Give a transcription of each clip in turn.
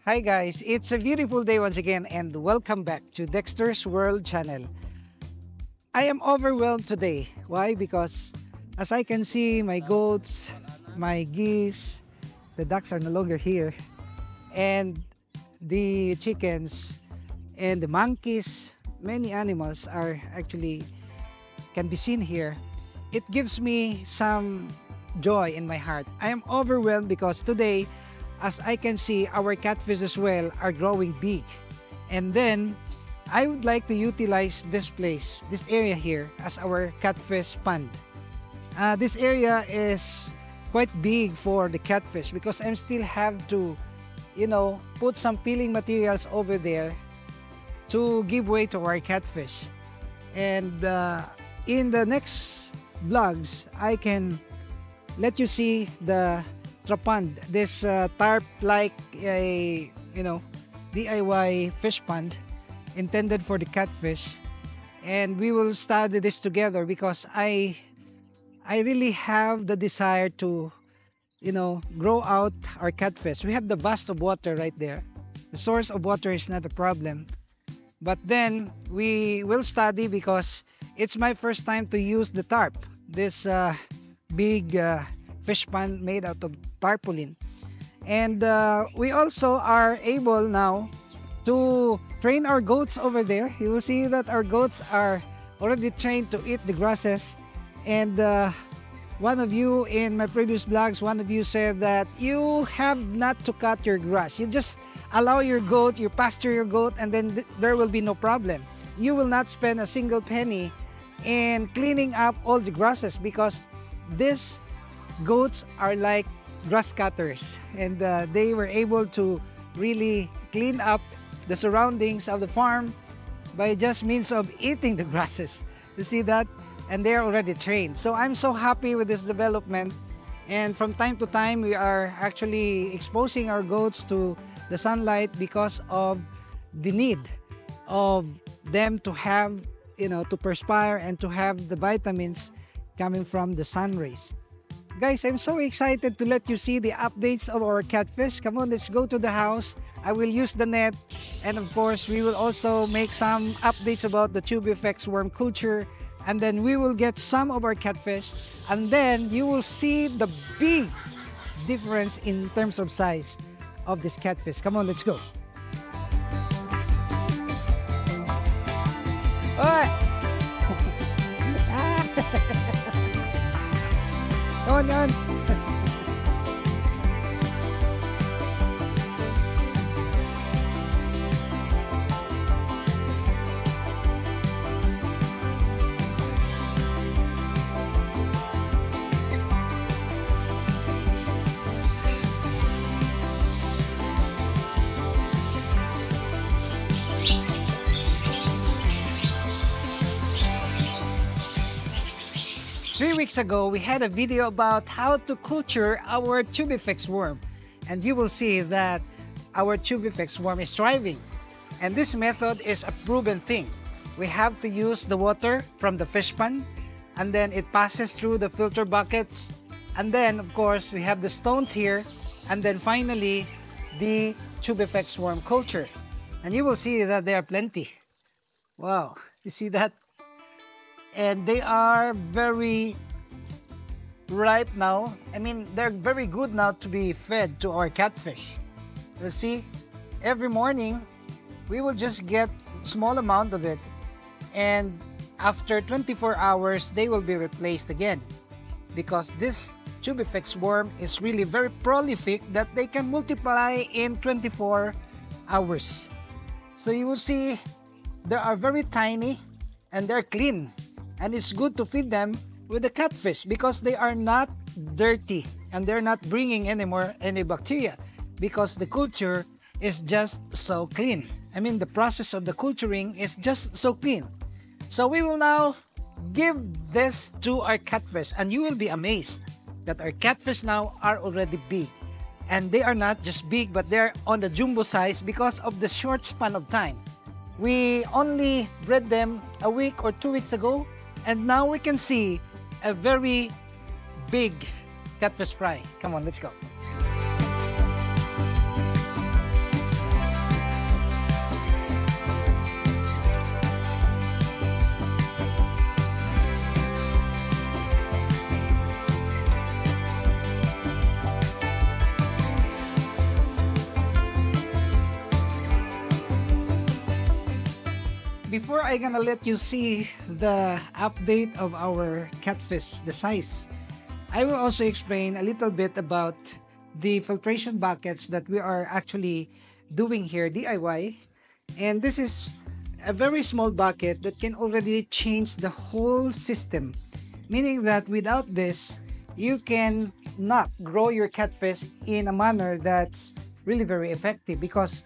Hi guys, it's a beautiful day once again and welcome back to Dexter's World channel. I am overwhelmed today. Why? Because as I can see, my goats, my geese, the ducks are no longer here, and the chickens and the monkeys, many animals are actually can be seen here. It gives me some joy in my heart. I am overwhelmed because today, as I can see, our catfish as well are growing big. And then I would like to utilize this place, this area here, as our catfish pond. This area is quite big for the catfish because I still have to, put some feeding materials over there to give way to our catfish. And in the next vlogs, I can let you see the trapond, this tarp like a DIY fish pond intended for the catfish, and we will study this together because I really have the desire to grow out our catfish. We have the vast of water right there. The source of water is not a problem, but then we will study because it's my first time to use the tarp, this big fish pond made out of tarpaulin. And we also are able now to train our goats over there. You will see that our goats are already trained to eat the grasses. And one of you in my previous vlogs, one of you said that you have not to cut your grass. You just allow your goat, you pasture your goat, and then there will be no problem. You will not spend a single penny in cleaning up all the grasses because these goats are like grass cutters, and they were able to really clean up the surroundings of the farm by just means of eating the grasses. You see that? And they're already trained. So I'm so happy with this development, and from time to time we are actually exposing our goats to the sunlight because of the need of them to have, to perspire and to have the vitamins coming from the sun rays. Guys, I'm so excited to let you see the updates of our catfish. Come on, let's go to the house. I will use the net, and of course we will also make some updates about the TubeFX worm culture, and then we will get some of our catfish, and then you will see the big difference in terms of size of this catfish. Come on, let's go. Come on. 3 weeks ago, we had a video about how to culture our TubeFX worm. And you will see that our TubeFX worm is thriving. And this method is a proven thing. We have to use the water from the fish pond, and then it passes through the filter buckets. And then, of course, we have the stones here. And then finally, the TubeFX worm culture. And you will see that there are plenty. Wow, you see that? And they are very ripe now. I mean, they're very good now to be fed to our catfish. You see, every morning we will just get small amount of it, and after 24 hours they will be replaced again, because this TubeFX worm is really very prolific that they can multiply in 24 hours. So you will see they are very tiny and they're clean. And it's good to feed them with the catfish because they are not dirty and they're not bringing any bacteria, because the culture is just so clean. I mean, the process of the culturing is just so clean. So we will now give this to our catfish, and you will be amazed that our catfish now are already big. And they are not just big, but they're on the jumbo size because of the short span of time. We only bred them a week or 2 weeks ago, and now we can see a very big catfish fry. Come on, let's go. before I gonna let you see the update of our catfish, the size, I will also explain a little bit about the filtration buckets that we are actually doing here DIY. And this is a very small bucket that can already change the whole system, meaning that without this, you can not grow your catfish in a manner that's really very effective, because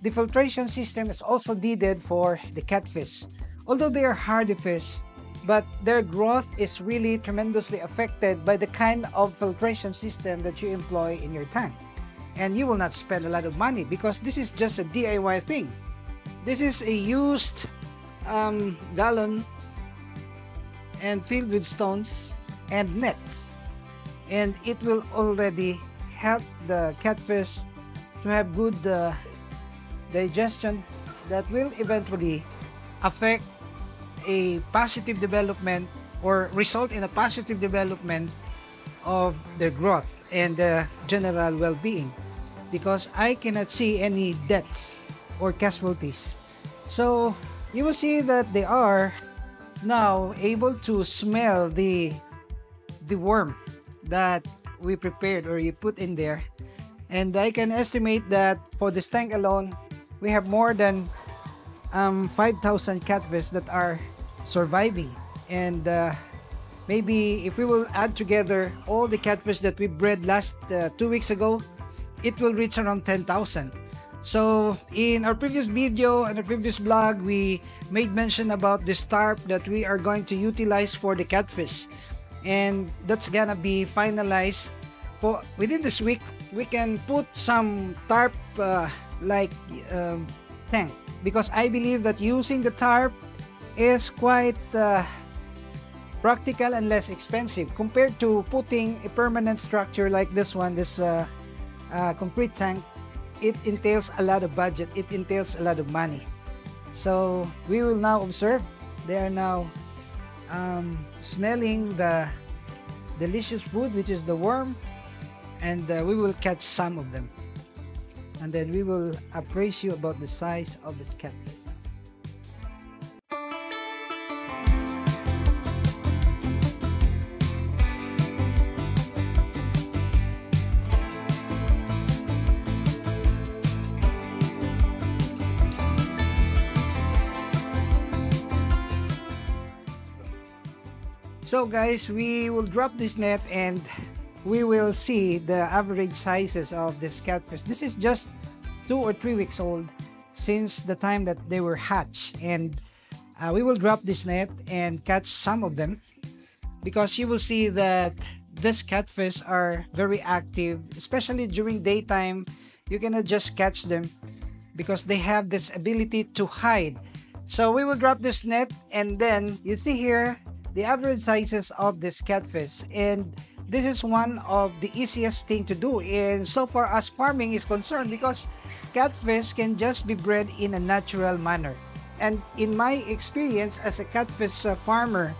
the filtration system is also needed for the catfish. Although they are hardy fish, but their growth is really tremendously affected by the kind of filtration system that you employ in your tank. And you will not spend a lot of money, because this is just a DIY thing. This is a used gallon and filled with stones and nets, and it will already help the catfish to have good digestion that will eventually affect a positive development, or result in a positive development of their growth and general well-being, because I cannot see any deaths or casualties. So you will see that they are now able to smell the worm that we prepared or you put in there. And I can estimate that for this tank alone, we have more than 5,000 catfish that are surviving. And maybe if we will add together all the catfish that we bred last 2 weeks ago, it will reach around 10,000. So in our previous video and our previous blog, we made mention about this tarp that we are going to utilize for the catfish. And that's gonna be finalized for within this week. We can put some tarp tank, because I believe that using the tarp is quite practical and less expensive compared to putting a permanent structure like this one, this concrete tank. It entails a lot of budget, it entails a lot of money. So we will now observe, they are now smelling the delicious food, which is the worm, and we will catch some of them, and then we will appraise you about the size of this catfish. So guys, we will drop this net and we will see the average sizes of this catfish. This is just 2 or 3 weeks old since the time that they were hatched, and we will drop this net and catch some of them, because you will see that these catfish are very active, especially during daytime. You cannot just catch them because they have this ability to hide. So we will drop this net, and then you see here the average sizes of this catfish, and this is one of the easiest thing to do in so far as farming is concerned, because catfish can just be bred in a natural manner. And in my experience as a catfish farmer,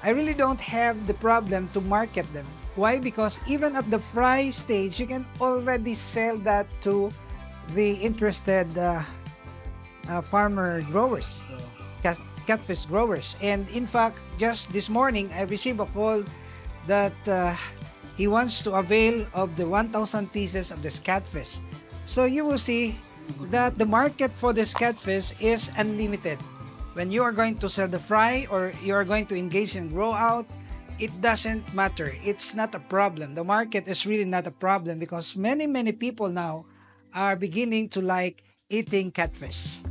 I really don't have the problem to market them. Why? Because even at the fry stage, you can already sell that to the interested farmer growers, catfish growers. And in fact, just this morning, I received a call that he wants to avail of the 1,000 pieces of this catfish. So you will see that the market for this catfish is unlimited. When you are going to sell the fry or you are going to engage in grow out, it doesn't matter. It's not a problem. The market is really not a problem, because many people now are beginning to like eating catfish.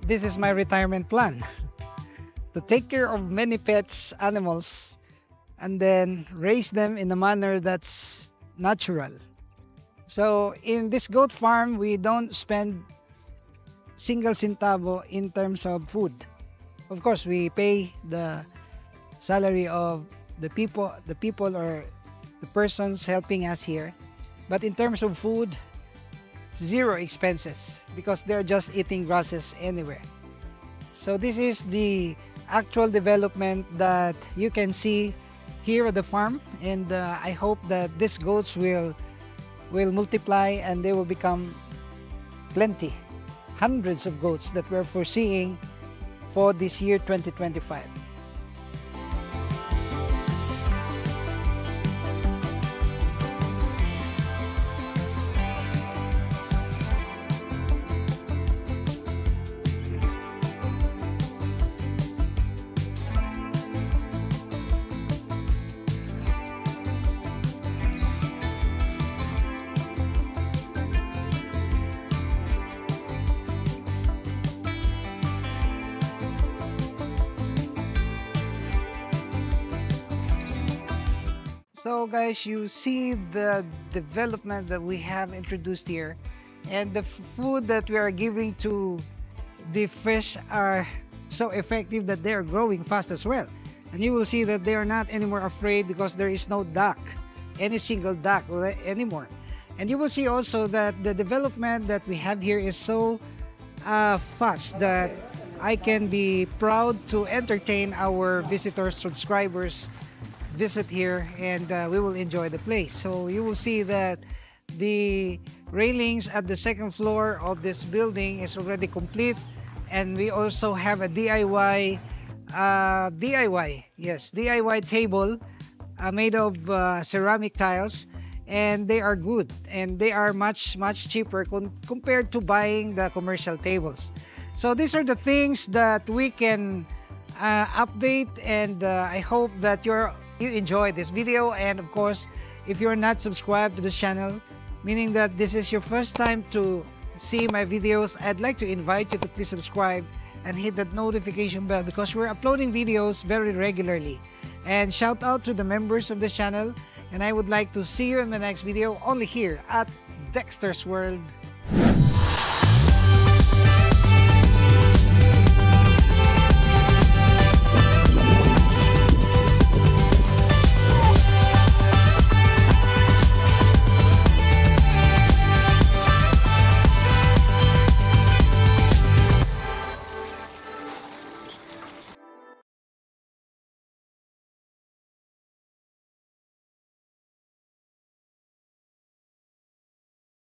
this is my retirement plan to take care of many pets, animals, and then raise them in a manner that's natural. So in this goat farm, we don't spend single centavo in terms of food. Of course, we pay the salary of the people or the persons helping us here. But in terms of food, zero expenses because they're just eating grasses anywhere. So this is the actual development that you can see here at the farm, and I hope that these goats will multiply and they will become plenty, hundreds of goats that we're foreseeing for this year 2025. So guys, you see the development that we have introduced here, and the food that we are giving to the fish are so effective that they are growing fast as well. And you will see that they are not anymore afraid because there is no duck, any single duck anymore. And you will see also that the development that we have here is so fast that I can be proud to entertain our visitors, subscribers visit here, and we will enjoy the place. So you will see that the railings at the second floor of this building is already complete, and we also have a DIY table made of ceramic tiles, and they are good and they are much cheaper compared to buying the commercial tables. So these are the things that we can update, and I hope that you enjoy this video. And of course, if you're not subscribed to this channel, meaning that this is your first time to see my videos, I'd like to invite you to please subscribe and hit that notification bell because we're uploading videos very regularly. And shout out to the members of this channel, and I would like to see you in the next video only here at Dexter's World